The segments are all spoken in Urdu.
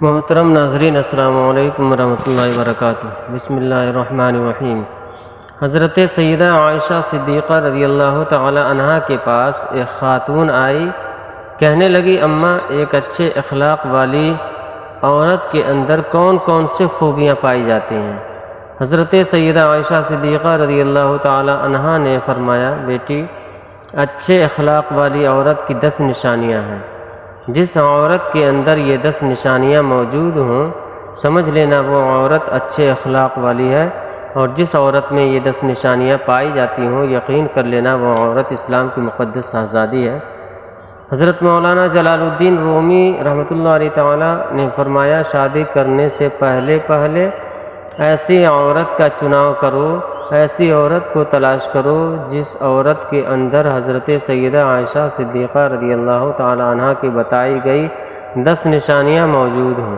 محترم ناظرین، السلام علیکم ورحمۃ اللہ وبرکاتہ۔ بسم اللہ الرحمن الرحیم۔ حضرت سیدہ عائشہ صدیقہ رضی اللہ تعالی عنہا کے پاس ایک خاتون آئی، کہنے لگی اماں، ایک اچھے اخلاق والی عورت کے اندر کون کون سی خوبیاں پائی جاتی ہیں؟ حضرت سیدہ عائشہ صدیقہ رضی اللہ تعالی عنہا نے فرمایا، بیٹی، اچھے اخلاق والی عورت کی 10 نشانیاں ہیں۔ جس عورت کے اندر یہ 10 نشانیاں موجود ہوں، سمجھ لینا وہ عورت اچھے اخلاق والی ہے، اور جس عورت میں یہ 10 نشانیاں پائی جاتی ہوں، یقین کر لینا وہ عورت اسلام کی مقدس شہزادی ہے۔ حضرت مولانا جلال الدین رومی رحمۃ اللہ علیہ تعالی نے فرمایا، شادی کرنے سے پہلے ایسی عورت کا چناؤ کرو، ایسی عورت کو تلاش کرو جس عورت کے اندر حضرت سیدہ عائشہ صدیقہ رضی اللہ تعالی عنہا کی بتائی گئی 10 نشانیاں موجود ہوں۔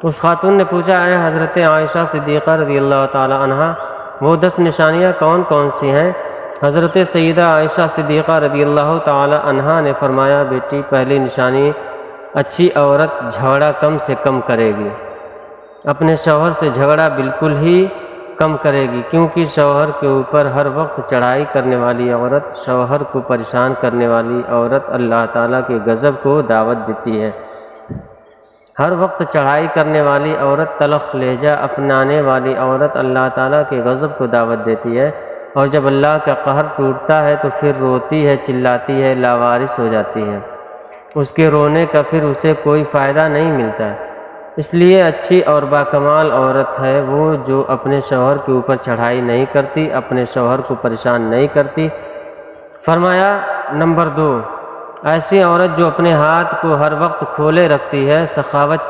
اس خاتون نے پوچھا، اے حضرت عائشہ صدیقہ رضی اللہ تعالی عنہا، وہ 10 نشانیاں کون کون سی ہیں؟ حضرت سیدہ عائشہ صدیقہ رضی اللہ تعالی عنہا نے فرمایا، بیٹی، پہلی نشانی، اچھی عورت جھگڑا کم سے کم کرے گی، اپنے شوہر سے جھگڑا بالکل ہی کم کرے گی، کیونکہ شوہر کے اوپر ہر وقت چڑھائی کرنے والی عورت، شوہر کو پریشان کرنے والی عورت اللہ تعالیٰ کے غضب کو دعوت دیتی ہے۔ ہر وقت چڑھائی کرنے والی عورت، تلخ لہجہ اپنانے والی عورت اللہ تعالیٰ کے غضب کو دعوت دیتی ہے، اور جب اللہ کا قہر ٹوٹتا ہے تو پھر روتی ہے، چلاتی ہے، لاوارث ہو جاتی ہے۔ اس کے رونے کا پھر اسے کوئی فائدہ نہیں ملتا ہے۔ اس لیے اچھی اور باکمال عورت ہے وہ جو اپنے شوہر کے اوپر چڑھائی نہیں کرتی، اپنے شوہر کو پریشان نہیں کرتی۔ فرمایا نمبر 2، ایسی عورت جو اپنے ہاتھ کو ہر وقت کھولے رکھتی ہے، سخاوت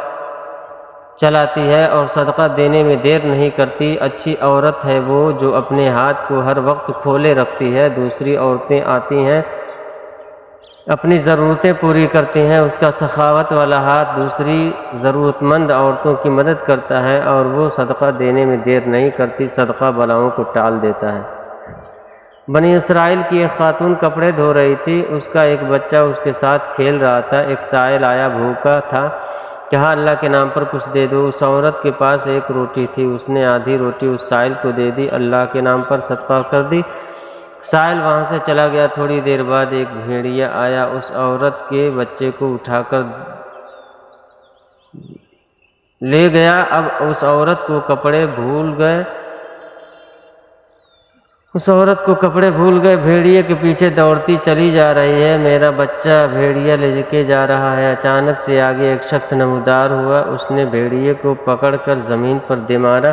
چلاتی ہے اور صدقہ دینے میں دیر نہیں کرتی۔ اچھی عورت ہے وہ جو اپنے ہاتھ کو ہر وقت کھولے رکھتی ہے، دوسری عورتیں آتی ہیں، اپنی ضرورتیں پوری کرتی ہیں، اس کا سخاوت والا ہاتھ دوسری ضرورت مند عورتوں کی مدد کرتا ہے، اور وہ صدقہ دینے میں دیر نہیں کرتی، صدقہ بلاؤں کو ٹال دیتا ہے۔ بنی اسرائیل کی ایک خاتون کپڑے دھو رہی تھی، اس کا ایک بچہ اس کے ساتھ کھیل رہا تھا۔ ایک سائل آیا، بھوکا تھا، کہا اللہ کے نام پر کچھ دے دو۔ اس عورت کے پاس ایک روٹی تھی، اس نے آدھی روٹی اس سائل کو دے دی، اللہ کے نام پر صدقہ کر دی۔ سائل وہاں سے چلا گیا۔ تھوڑی دیر بعد ایک بھیڑیا آیا، اس عورت کے بچے کو اٹھا کر لے گیا۔ اب اس عورت کو کپڑے بھول گئے، بھیڑیے کے پیچھے دوڑتی چلی جا رہی ہے، میرا بچہ بھیڑیا لے کے جا رہا ہے۔ اچانک سے آگے ایک شخص نمودار ہوا، اس نے بھیڑیے کو پکڑ کر زمین پر دے مارا،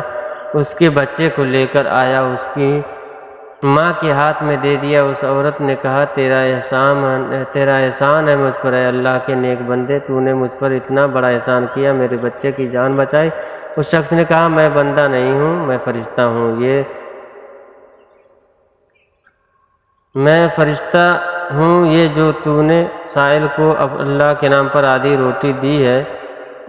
اس کے بچے کو لے کر آیا، اس کی ماں کے ہاتھ میں دے دیا۔ اس عورت نے کہا، تیرا احسان ہے مجھ پر، اے اللہ کے نیک بندے، تو نے مجھ پر اتنا بڑا احسان کیا، میرے بچے کی جان بچائی۔ اس شخص نے کہا، میں بندہ نہیں ہوں، میں فرشتہ ہوں، یہ جو تو نے سائل کو اللہ کے نام پر آدھی روٹی دی ہے،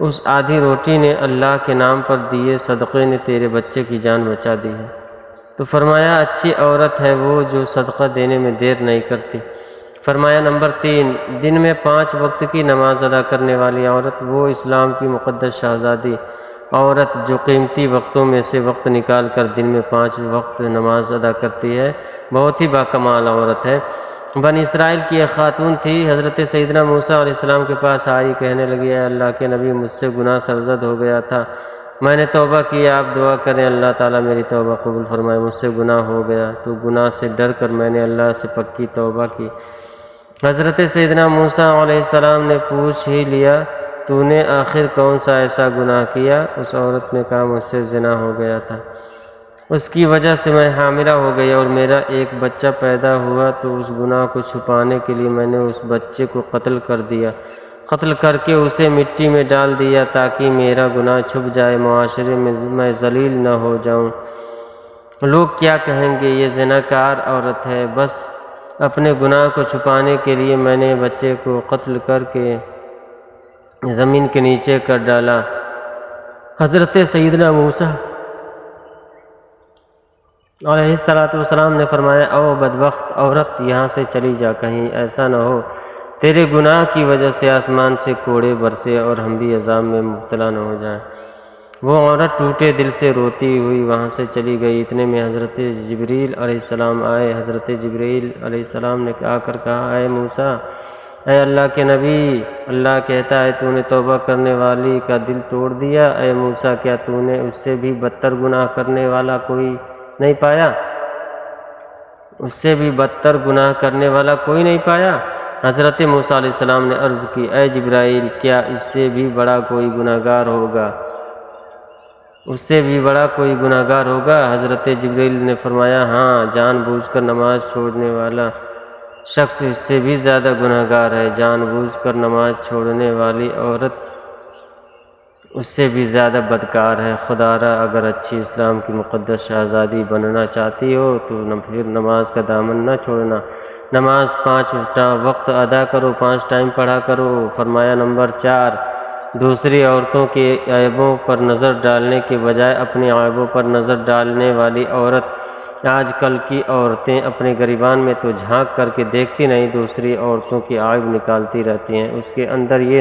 اس آدھی روٹی نے اللہ کے نام پر دیے صدقے نے تیرے بچے کی جان بچا دی ہے۔ تو فرمایا اچھی عورت ہے وہ جو صدقہ دینے میں دیر نہیں کرتی۔ فرمایا نمبر 3، دن میں 5 وقت کی نماز ادا کرنے والی عورت، وہ اسلام کی مقدس شہزادی عورت جو قیمتی وقتوں میں سے وقت نکال کر دن میں 5 وقت نماز ادا کرتی ہے، بہت ہی باکمال عورت ہے۔ بنی اسرائیل کی ایک خاتون تھی، حضرت سیدنا موسیٰ علیہ السلام کے پاس آئی، کہنے لگی، اے اللہ کے نبی، مجھ سے گناہ سرزد ہو گیا تھا، میں نے توبہ کی، آپ دعا کریں اللہ تعالیٰ میری توبہ قبول فرمائے، مجھ سے گناہ ہو گیا، تو گناہ سے ڈر کر میں نے اللہ سے پکی توبہ کی۔ حضرت سیدنا موسیٰ علیہ السلام نے پوچھ ہی لیا، تو نے آخر کون سا ایسا گناہ کیا؟ اس عورت نے کہا، مجھ سے زنا ہو گیا تھا، اس کی وجہ سے میں حاملہ ہو گئی اور میرا ایک بچہ پیدا ہوا، تو اس گناہ کو چھپانے کے لیے میں نے اس بچے کو قتل کر دیا، قتل کر کے اسے مٹی میں ڈال دیا تاکہ میرا گناہ چھپ جائے، معاشرے میں میں ذلیل نہ ہو جاؤں، لوگ کیا کہیں گے، یہ زناکار عورت ہے۔ بس اپنے گناہ کو چھپانے کے لیے میں نے بچے کو قتل کر کے زمین کے نیچے کر ڈالا۔ حضرت سیدنا موسیٰ علیہ السلام نے فرمایا، او بدبخت عورت، یہاں سے چلی جا، کہیں ایسا نہ ہو تیرے گناہ کی وجہ سے آسمان سے کوڑے برسے اور ہم بھی عذاب میں مبتلا نہ ہو جائیں۔ وہ عورت ٹوٹے دل سے روتی ہوئی وہاں سے چلی گئی۔ اتنے میں حضرت جبریل علیہ السلام آئے۔ حضرت جبریل علیہ السلام نے آ کر کہا، اے موسیٰ، اے اللہ کے نبی، اللہ کہتا ہے تو نے توبہ کرنے والی کا دل توڑ دیا۔ اے موسیٰ، کیا تو نے اس سے بھی بدتر گناہ کرنے والا کوئی نہیں پایا؟ اس سے بھی بدتر گناہ کرنے والا کوئی نہیں پایا؟ حضرت موسیٰ علیہ السلام نے عرض کی، اے جبرائیل، کیا اس سے بھی بڑا کوئی گناہگار ہوگا؟ اس سے بھی بڑا کوئی گناہگار ہوگا؟ حضرت جبرائیل نے فرمایا، ہاں، جان بوجھ کر نماز چھوڑنے والا شخص اس سے بھی زیادہ گناہگار ہے۔ جان بوجھ کر نماز چھوڑنے والی عورت اس سے بھی زیادہ بدکار ہے۔ خدا را، اگر اچھی اسلام کی مقدس شہزادی بننا چاہتی ہو تو پھر نماز کا دامن نہ چھوڑنا۔ نماز 5 وقت ادا کرو، 5 ٹائم پڑھا کرو۔ فرمایا نمبر 4، دوسری عورتوں کے عیبوں پر نظر ڈالنے کے بجائے اپنے عیبوں پر نظر ڈالنے والی عورت۔ آج کل کی عورتیں اپنے گریبان میں تو جھانک کر کے دیکھتی نہیں، دوسری عورتوں کے عیب نکالتی رہتی ہیں۔ اس کے اندر یہ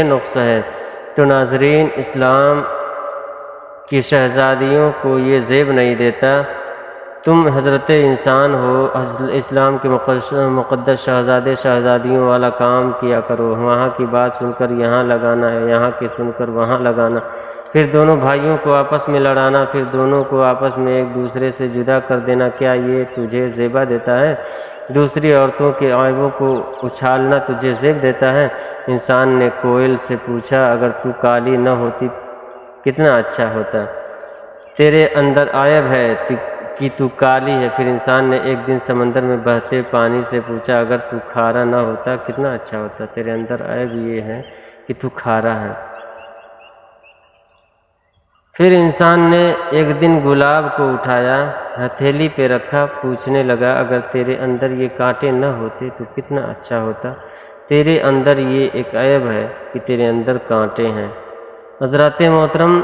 نقص ہے۔ تو ناظرین، اسلام کی شہزادیوں کو یہ زیب نہیں دیتا۔ تم حضرت انسان ہو، اسلام کے مقدس شہزادیوں والا کام کیا کرو۔ وہاں کی بات سن کر یہاں لگانا ہے، یہاں کی سن کر وہاں لگانا، پھر دونوں بھائیوں کو آپس میں لڑانا، پھر دونوں کو آپس میں ایک دوسرے سے جدا کر دینا، کیا یہ تجھے زیبا دیتا ہے؟ دوسری عورتوں کے عیبوں کو اچھالنا تجھے زیب دیتا ہے؟ انسان نے کوئل سے پوچھا، اگر تو کالی نہ ہوتی کتنا اچھا ہوتا؟ تیرے اندر عیب ہے کہ تو کالی ہے۔ پھر انسان نے ایک دن سمندر میں بہتے پانی سے پوچھا، اگر تو کھارا نہ ہوتا کتنا اچھا ہوتا؟ تیرے اندر عیب یہ ہے کہ تو کھارا ہے۔ پھر انسان نے ایک دن گلاب کو اٹھایا، ہتھیلی پہ رکھا، پوچھنے لگا، اگر تیرے اندر یہ کانٹے نہ ہوتے تو کتنا اچھا ہوتا؟ تیرے اندر یہ ایک عیب ہے کہ تیرے اندر کانٹے ہیں۔ حضرات محترم،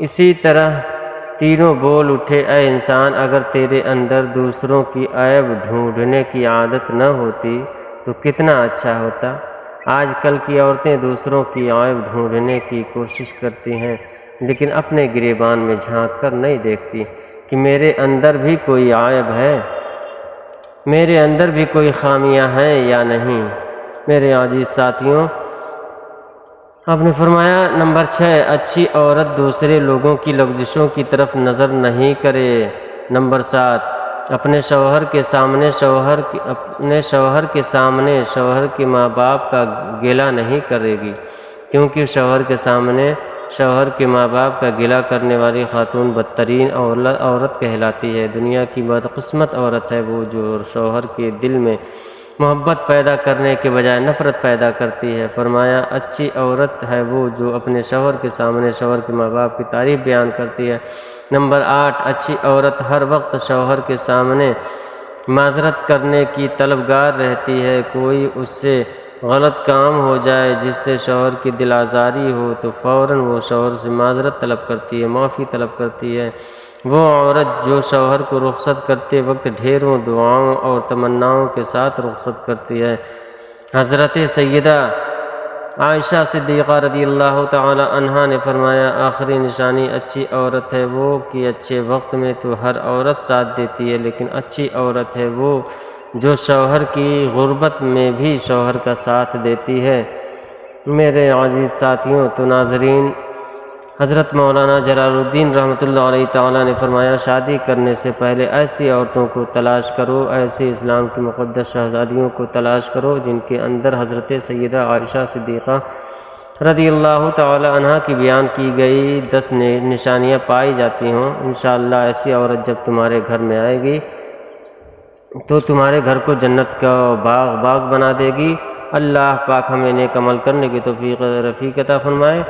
اسی طرح تینوں بول اٹھے، اے انسان، اگر تیرے اندر دوسروں کی عیب ڈھونڈنے کی عادت نہ ہوتی تو کتنا اچھا ہوتا؟ آج کل کی عورتیں دوسروں کی عیب ڈھونڈنے کی کوشش کرتی ہیں، لیکن اپنے گریبان میں جھانک کر نہیں دیکھتی کہ میرے اندر بھی کوئی عیب ہے، میرے اندر بھی کوئی خامیاں ہیں یا نہیں۔ میرے عزیز ساتھیوں، آپ نے فرمایا نمبر 6، اچھی عورت دوسرے لوگوں کی لغزشوں کی طرف نظر نہیں کرے۔ نمبر 7، اپنے شوہر کے سامنے شوہر کے ماں باپ کا گلہ نہیں کرے گی، کیونکہ شوہر کے سامنے شوہر کے ماں باپ کا گلہ کرنے والی خاتون بدترین عورت کہلاتی ہے۔ دنیا کی بدقسمت عورت ہے وہ جو شوہر کے دل میں محبت پیدا کرنے کے بجائے نفرت پیدا کرتی ہے۔ فرمایا اچھی عورت ہے وہ جو اپنے شوہر کے سامنے شوہر کے ماں باپ کی تعریف بیان کرتی ہے۔ نمبر 8، اچھی عورت ہر وقت شوہر کے سامنے معذرت کرنے کی طلبگار رہتی ہے۔ کوئی اس سے غلط کام ہو جائے جس سے شوہر کی دل آزاری ہو تو فوراً وہ شوہر سے معذرت طلب کرتی ہے، معافی طلب کرتی ہے۔ وہ عورت جو شوہر کو رخصت کرتے وقت ڈھیروں دعاؤں اور تمناؤں کے ساتھ رخصت کرتی ہے۔ حضرت سیدہ عائشہ صدیقہ رضی اللہ تعالی عنہا نے فرمایا، آخری نشانی اچھی عورت ہے وہ کہ اچھے وقت میں تو ہر عورت ساتھ دیتی ہے، لیکن اچھی عورت ہے وہ جو شوہر کی غربت میں بھی شوہر کا ساتھ دیتی ہے۔ میرے عزیز ساتھیوں، تو ناظرین، حضرت مولانا جلال الدین رحمۃ اللہ علیہ تعالیٰ نے فرمایا، شادی کرنے سے پہلے ایسی عورتوں کو تلاش کرو، ایسی اسلام کی مقدس شہزادیوں کو تلاش کرو جن کے اندر حضرت سیدہ عائشہ صدیقہ رضی اللہ تعالی عنہا کی بیان کی گئی 10 نشانیاں پائی جاتی ہوں۔ انشاءاللہ ایسی عورت جب تمہارے گھر میں آئے گی تو تمہارے گھر کو جنت کا باغ بنا دے گی۔ اللہ پاک ہمیں نیک عمل کرنے کی توفیق رفیق عطا فرمائے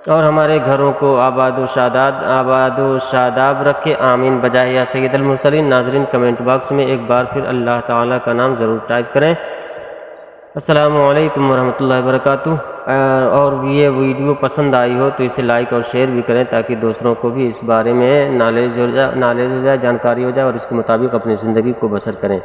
اور ہمارے گھروں کو آباد و شاداب رکھے، آمین بجائے یا سید المرسلین۔ ناظرین، کمنٹ باکس میں ایک بار پھر اللہ تعالیٰ کا نام ضرور ٹائپ کریں۔ السلام علیکم ورحمۃ اللہ وبرکاتہ۔ اور یہ ویڈیو پسند آئی ہو تو اسے لائک اور شیئر بھی کریں تاکہ دوسروں کو بھی اس بارے میں نالج ہو جائے، جانکاری ہو جائے اور اس کے مطابق اپنی زندگی کو بسر کریں۔